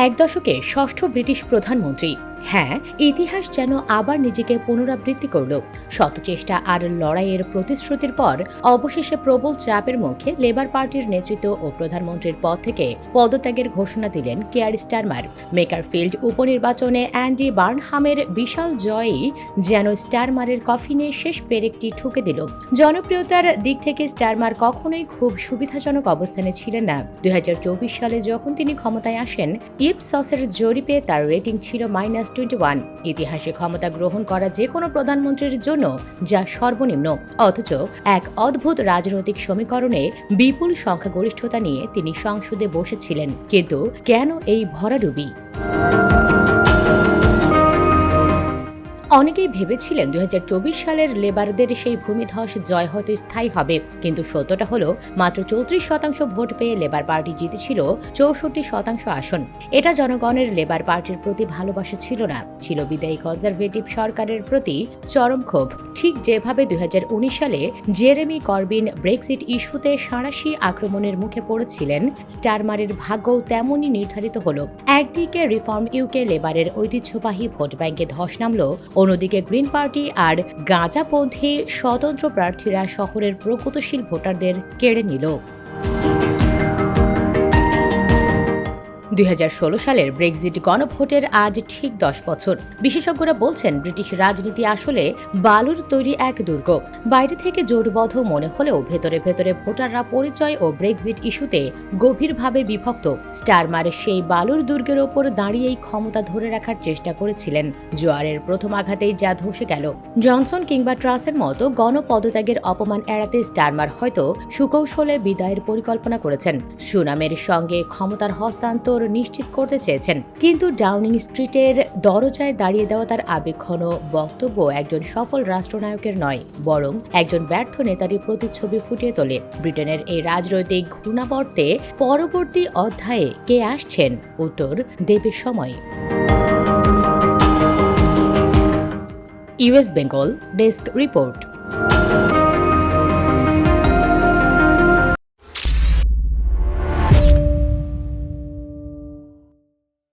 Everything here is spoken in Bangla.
এক দশকে ষষ্ঠ ব্রিটিশ প্রধানমন্ত্রী। হ্যাঁ, ইতিহাস যেন আবার নিজেকে পুনরাবৃত্তি করল। শত চেষ্টা আর লড়াইয়ের প্রতিশ্রুতির পর অবশেষে প্রবল চাপের মুখে লেবার পার্টির নেতৃত্ব ও প্রধানমন্ত্রীর পদ থেকে পদত্যাগের ঘোষণা দিলেন কেয়ার স্টারমার। মেকারফিল্ড উপনির্বাচনে অ্যান্ডি বার্নহামের বিশাল জয়ই যেন স্টারমারের কফিনে শেষ পেরেকটি ঠুকে দিল। জনপ্রিয়তার দিক থেকে স্টারমার কখনোই খুব সুবিধাজনক অবস্থানে ছিলেন না। 2024 সালে যখন তিনি ক্ষমতায় আসেন, ইপসসের জরিপে তার রেটিং ছিল -21। ইতিহাসে ক্ষমতা গ্রহণ করা যে কোনো প্রধানমন্ত্রীর জন্য যা সর্বনিম্ন। অথচ এক অদ্ভুত রাজনৈতিক সমীকরণে বিপুল সংখ্যাগরিষ্ঠতা নিয়ে তিনি সংসদে বসেছিলেন। কিন্তু কেন এই ভরাডুবি? অনেকেই ভেবেছিলেন 2024 সালের লেবারদের সেই ভূমিধস জয় হয়তো স্থায়ী হবে, কিন্তু সত্যটা হলো মাত্র 34% ভোট পেয়ে লেবার পার্টি জিতেছিল 64% আসন। এটা জনগণের লেবার পার্টির প্রতি ভালোবাসা ছিল না, ছিল বিদায়ী কনজারভেটিভ সরকারের প্রতি চরম ক্ষোভ। ঠিক যেভাবে 2019 সালে জেরেমি করবিন ব্রেক্সিট ইস্যুতে সাঁড়াশি আক্রমণের মুখে পড়েছিলেন, স্টারমারের ভাগ্যও তেমনই নির্ধারিত হলো। একদিকে রিফর্ম ইউকে লেবারের ঐতিহ্যবাহী ভোট ব্যাংকে ধস নামল, অন্যদিকে গ্রিন পার্টি আর গাঁজাপন্থী স্বতন্ত্র প্রার্থীরা শহরের প্রগতিশীল ভোটারদের কেড়ে নিল। 2016 সালের ব্রেক্সিট গণভোটের আজ ঠিক 10 বছর। বিশেষজ্ঞরা বলছেন, ব্রিটিশ রাজনীতি আসলে বালুর তৈরি এক দুর্গ। বাইরে থেকে জোটবদ্ধ মনে হলেও ভেতরে ভেতরে ভোটাররা পরিচয় ও ব্রেক্সিট ইস্যুতে গভীরভাবে বিভক্ত। স্টারমার সেই বালুর দুর্গের ওপর দাঁড়িয়েই ক্ষমতা ধরে রাখার চেষ্টা করেছিলেন। জোয়ারের প্রথম আঘাতেই যা ধসে গেল। জনসন কিংবা ট্রাসের মতো গণপদত্যাগের অপমান এড়াতে স্টারমার হয়তো সুকৌশলে বিদায়ের পরিকল্পনা করেছেন। সুনামের সঙ্গে ক্ষমতার হস্তান্তর নিশ্চিত করতে চেয়েছেন। কিন্তু ডাউনিং স্ট্রিটের দরজায় দাঁড়িয়ে দেওয়া তার আবেগঘন বক্তব্য একজন সফল রাষ্ট্রনায়কের নয়, বরং একজন ব্যর্থ নেতারই প্রতিচ্ছবি ফুটিয়ে তোলে। ব্রিটেনের এই রাজনৈতিক ঘূর্ণাবর্তে পরবর্তী অধ্যায়ে কে আসছেন, উত্তর দেবে সময়। US Bengal desk report.